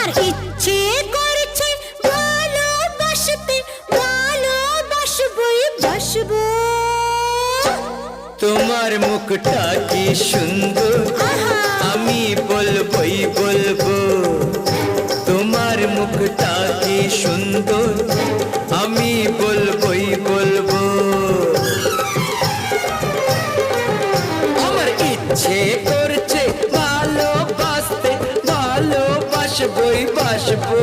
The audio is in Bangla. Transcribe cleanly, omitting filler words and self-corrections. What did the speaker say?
আমার ইচ্ছে করছে ভালোবাসতে, ভালোবাসবই বাসবো। তোমার মুখটা কি সুন্দর, আমি বলবই বলবো। তোমার মুখটা কি সুন্দর, আমি বলবই বলবো। আমার ইচ্ছে করছে ভালোবাসতে, ভালোবাসবই বাসবো।